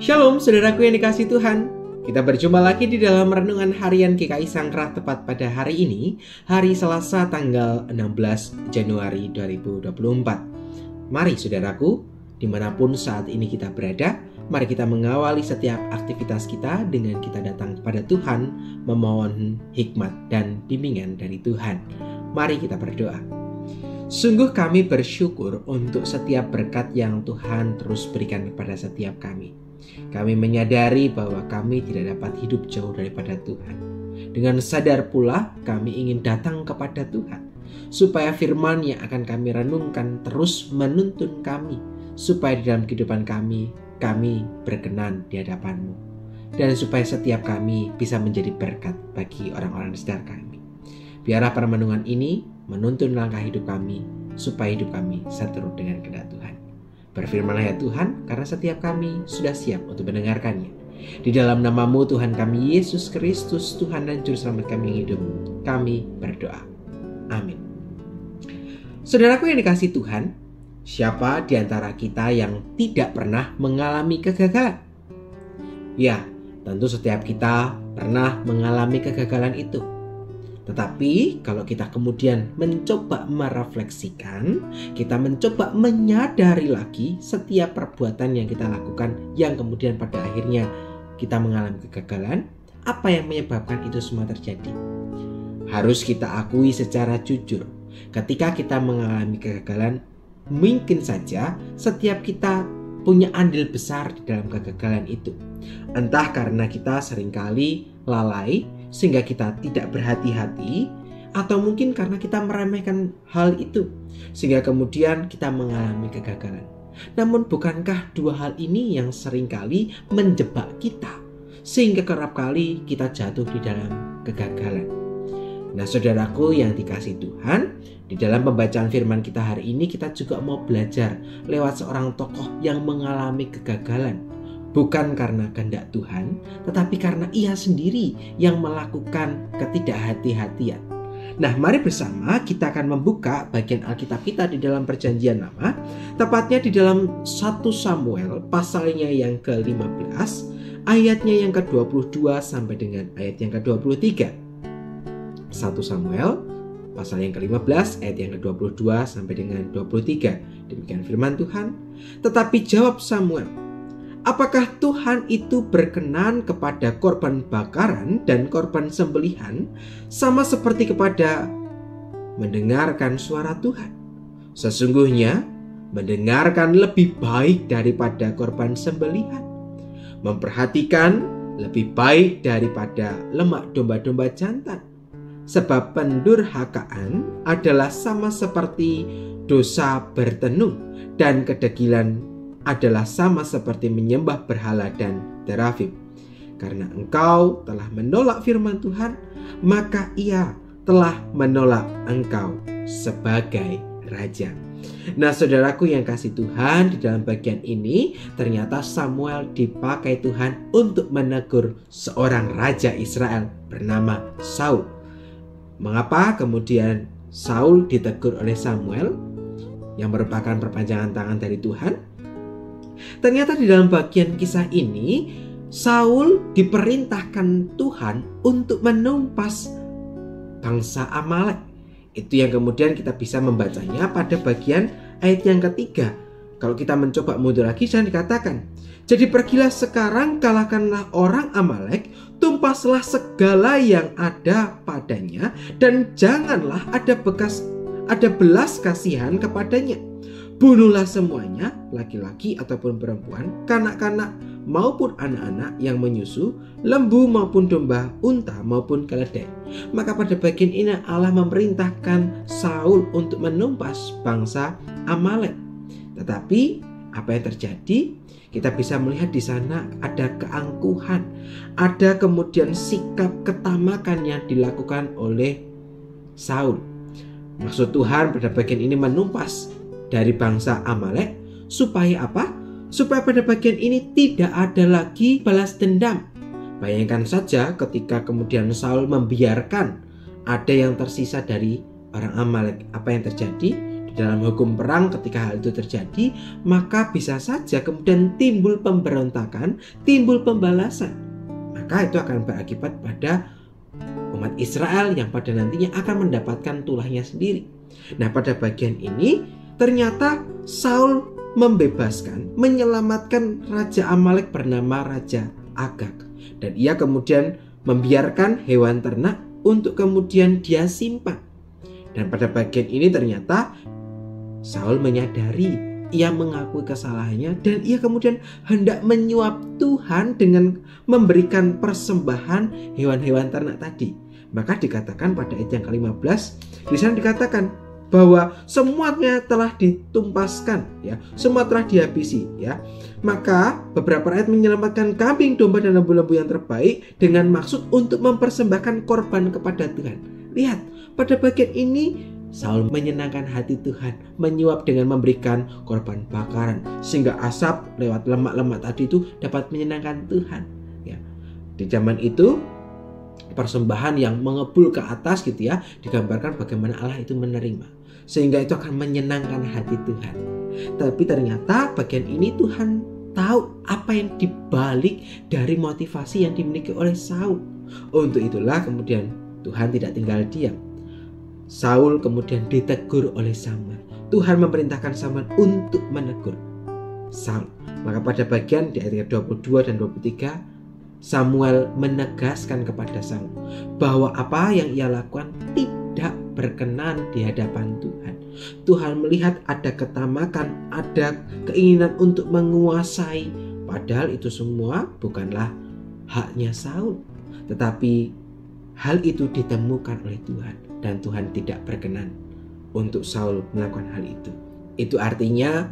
Shalom saudaraku yang dikasihi Tuhan. Kita berjumpa lagi di dalam renungan harian GKI Sangkrah tepat pada hari ini, hari Selasa tanggal 16 Januari 2024. Mari saudaraku, dimanapun saat ini kita berada, mari kita mengawali setiap aktivitas kita dengan kita datang kepada Tuhan, memohon hikmat dan bimbingan dari Tuhan. Mari kita berdoa. Sungguh kami bersyukur untuk setiap berkat yang Tuhan terus berikan kepada setiap kami. Kami menyadari bahwa kami tidak dapat hidup jauh daripada Tuhan. Dengan sadar pula kami ingin datang kepada Tuhan, supaya firman yang akan kami renungkan terus menuntun kami, supaya di dalam kehidupan kami berkenan di hadapan-Mu, dan supaya setiap kami bisa menjadi berkat bagi orang-orang di sekitar kami. Biarlah permenungan ini menuntun langkah hidup kami, supaya hidup kami seturut dengan kehendak Tuhan. Berfirmanlah ya Tuhan, karena setiap kami sudah siap untuk mendengarkannya. Di dalam nama-Mu Tuhan kami Yesus Kristus, Tuhan dan Juru Selamat kami yang hidup, kami berdoa. Amin. Saudaraku yang dikasihi Tuhan, siapa di antara kita yang tidak pernah mengalami kegagalan? Ya, tentu setiap kita pernah mengalami kegagalan itu. Tetapi kalau kita kemudian mencoba merefleksikan, kita mencoba menyadari lagi setiap perbuatan yang kita lakukan yang kemudian pada akhirnya kita mengalami kegagalan, apa yang menyebabkan itu semua terjadi? Harus kita akui secara jujur, ketika kita mengalami kegagalan, mungkin saja setiap kita punya andil besar di dalam kegagalan itu. Entah karena kita seringkali lalai sehingga kita tidak berhati-hati, atau mungkin karena kita meremehkan hal itu sehingga kemudian kita mengalami kegagalan. Namun bukankah dua hal ini yang seringkali menjebak kita sehingga kerap kali kita jatuh di dalam kegagalan? Nah saudaraku yang dikasihi Tuhan, di dalam pembacaan firman kita hari ini kita juga mau belajar lewat seorang tokoh yang mengalami kegagalan. Bukan karena kehendak Tuhan, tetapi karena ia sendiri yang melakukan ketidakhati-hatian. Nah, mari bersama kita akan membuka bagian Alkitab kita di dalam Perjanjian Lama, tepatnya di dalam 1 Samuel pasalnya yang ke-15, ayatnya yang ke-22 sampai dengan ayat yang ke-23. 1 Samuel pasal yang ke-15 ayat yang ke-22 sampai dengan 23. Demikian firman Tuhan. Tetapi jawab Samuel, apakah Tuhan itu berkenan kepada korban bakaran dan korban sembelihan sama seperti kepada mendengarkan suara Tuhan? Sesungguhnya mendengarkan lebih baik daripada korban sembelihan, memperhatikan lebih baik daripada lemak domba-domba jantan. Sebab pendurhakaan adalah sama seperti dosa bertenung, dan kedegilan adalah sama seperti menyembah berhala dan terafim. Karena engkau telah menolak firman Tuhan, maka ia telah menolak engkau sebagai raja. Nah saudaraku yang kasih Tuhan, di dalam bagian ini ternyata Samuel dipakai Tuhan untuk menegur seorang raja Israel bernama Saul. Mengapa kemudian Saul ditegur oleh Samuel yang merupakan perpanjangan tangan dari Tuhan? Ternyata di dalam bagian kisah ini Saul diperintahkan Tuhan untuk menumpas bangsa Amalek. Itu yang kemudian kita bisa membacanya pada bagian ayat yang ketiga. Kalau kita mencoba mundur lagi dan dikatakan, jadi pergilah sekarang, kalahkanlah orang Amalek, tumpaslah segala yang ada padanya, dan janganlah ada belas kasihan kepadanya. Bunuhlah semuanya, laki-laki ataupun perempuan, kanak-kanak maupun anak-anak yang menyusu, lembu maupun domba, unta maupun keledai. Maka pada bagian ini Allah memerintahkan Saul untuk menumpas bangsa Amalek. Tetapi apa yang terjadi? Kita bisa melihat di sana ada keangkuhan, ada kemudian sikap ketamakan yang dilakukan oleh Saul. Maksud Tuhan pada bagian ini menumpas dari bangsa Amalek supaya apa? Supaya pada bagian ini tidak ada lagi balas dendam. Bayangkan saja ketika kemudian Saul membiarkan ada yang tersisa dari orang Amalek, apa yang terjadi? Di dalam hukum perang ketika hal itu terjadi, maka bisa saja kemudian timbul pemberontakan, timbul pembalasan. Maka itu akan berakibat pada umat Israel yang pada nantinya akan mendapatkan tulahnya sendiri. Nah, pada bagian ini ternyata Saul membebaskan, menyelamatkan Raja Amalek bernama Raja Agag. Dan ia kemudian membiarkan hewan ternak untuk kemudian dia simpan. Dan pada bagian ini ternyata Saul menyadari, ia mengakui kesalahannya, dan ia kemudian hendak menyuap Tuhan dengan memberikan persembahan hewan-hewan ternak tadi. Maka dikatakan pada ayat yang ke-15, di sana dikatakan bahwa semuanya telah ditumpaskan, ya, semua telah dihabisi, ya. Maka beberapa rakyat menyelamatkan kambing, domba, dan lembu-lembu yang terbaik dengan maksud untuk mempersembahkan korban kepada Tuhan. Lihat, pada bagian ini Saul menyenangkan hati Tuhan, menyuap dengan memberikan korban bakaran, sehingga asap lewat lemak-lemak tadi itu dapat menyenangkan Tuhan. Ya. Di zaman itu persembahan yang mengebul ke atas gitu ya, digambarkan bagaimana Allah itu menerima, sehingga itu akan menyenangkan hati Tuhan. Tapi ternyata bagian ini Tuhan tahu apa yang dibalik dari motivasi yang dimiliki oleh Saul. Untuk itulah kemudian Tuhan tidak tinggal diam. Saul kemudian ditegur oleh Samuel. Tuhan memerintahkan Samuel untuk menegur Saul. Maka pada bagian di ayat 22 dan 23, Samuel menegaskan kepada Saul bahwa apa yang ia lakukan tidak berkenan di hadapan Tuhan. Tuhan melihat ada ketamakan, ada keinginan untuk menguasai. Padahal itu semua bukanlah haknya Saul. Tetapi hal itu ditemukan oleh Tuhan. Dan Tuhan tidak berkenan untuk Saul melakukan hal itu. Itu artinya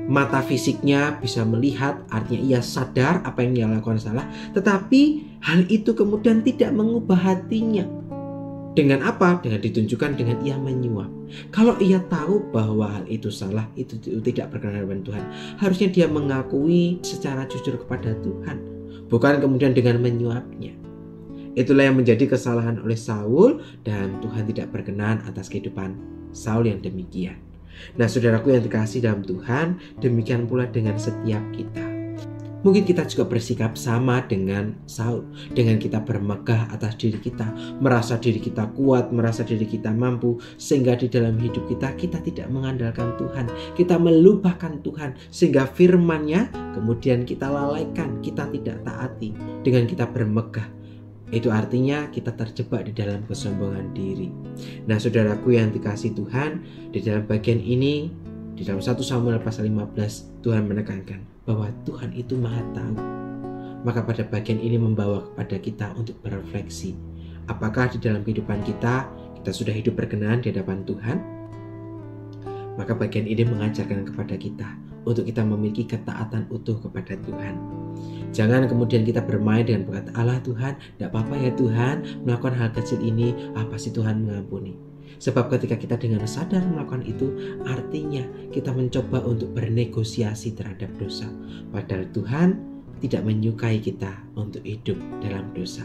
mata fisiknya bisa melihat, artinya ia sadar apa yang ia lakukan salah. Tetapi hal itu kemudian tidak mengubah hatinya. Dengan apa? Dengan ditunjukkan dengan ia menyuap. Kalau ia tahu bahwa hal itu salah, itu tidak berkenan dengan Tuhan, harusnya dia mengakui secara jujur kepada Tuhan, bukan kemudian dengan menyuapnya. Itulah yang menjadi kesalahan oleh Saul, dan Tuhan tidak berkenan atas kehidupan Saul yang demikian. Nah, saudaraku yang dikasihi dalam Tuhan, demikian pula dengan setiap kita. Mungkin kita juga bersikap sama dengan Saul, dengan kita bermegah atas diri kita, merasa diri kita kuat, merasa diri kita mampu, sehingga di dalam hidup kita tidak mengandalkan Tuhan, kita melupakan Tuhan, sehingga firman-Nya kemudian kita lalaikan, kita tidak taati dengan kita bermegah. Itu artinya kita terjebak di dalam kesombongan diri. Nah, saudaraku yang dikasihi Tuhan, di dalam bagian ini, di dalam 1 Samuel pasal 15, Tuhan menekankan bahwa Tuhan itu Maha Tahu. Maka pada bagian ini membawa kepada kita untuk berefleksi. Apakah di dalam kehidupan kita sudah hidup berkenan di hadapan Tuhan? Maka bagian ini mengajarkan kepada kita untuk kita memiliki ketaatan utuh kepada Tuhan. Jangan kemudian kita bermain dengan berkata, Allah Tuhan, tidak apa-apa ya Tuhan, melakukan hal kecil ini, apa sih Tuhan mengampuni. Sebab ketika kita dengan sadar melakukan itu, artinya kita mencoba untuk bernegosiasi terhadap dosa. Padahal Tuhan tidak menyukai kita untuk hidup dalam dosa.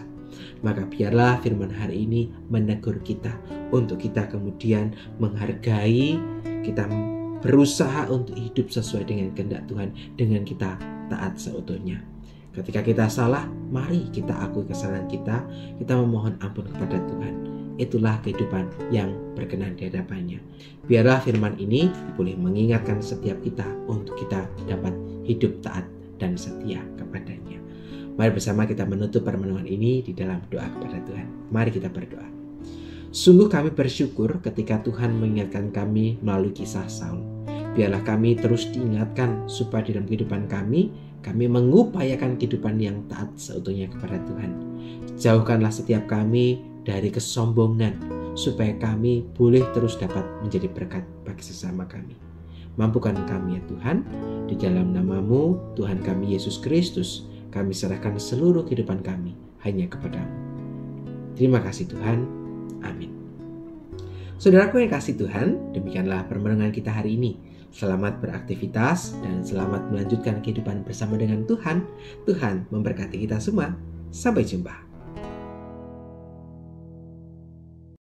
Maka biarlah firman hari ini menegur kita, untuk kita kemudian menghargai, kita berusaha untuk hidup sesuai dengan kehendak Tuhan, dengan kita taat seutuhnya. Ketika kita salah, mari kita akui kesalahan kita memohon ampun kepada Tuhan. Itulah kehidupan yang berkenan di hadapannya. Biarlah firman ini boleh mengingatkan setiap kita untuk kita dapat hidup taat dan setia kepadanya. Mari bersama kita menutup permenungan ini di dalam doa kepada Tuhan. Mari kita berdoa. Sungguh kami bersyukur ketika Tuhan mengingatkan kami melalui kisah Saul. Biarlah kami terus diingatkan supaya di dalam kehidupan kami mengupayakan kehidupan yang taat seutuhnya kepada Tuhan. Jauhkanlah setiap kami dari kesombongan, supaya kami boleh terus dapat menjadi berkat bagi sesama kami. Mampukan kami ya Tuhan, di dalam nama-Mu, Tuhan kami Yesus Kristus, kami serahkan seluruh kehidupan kami hanya kepada-Mu. Terima kasih Tuhan. Amin. Saudaraku yang kasih Tuhan, demikianlah permenungan kita hari ini. Selamat beraktivitas dan selamat melanjutkan kehidupan bersama dengan Tuhan. Tuhan memberkati kita semua. Sampai jumpa.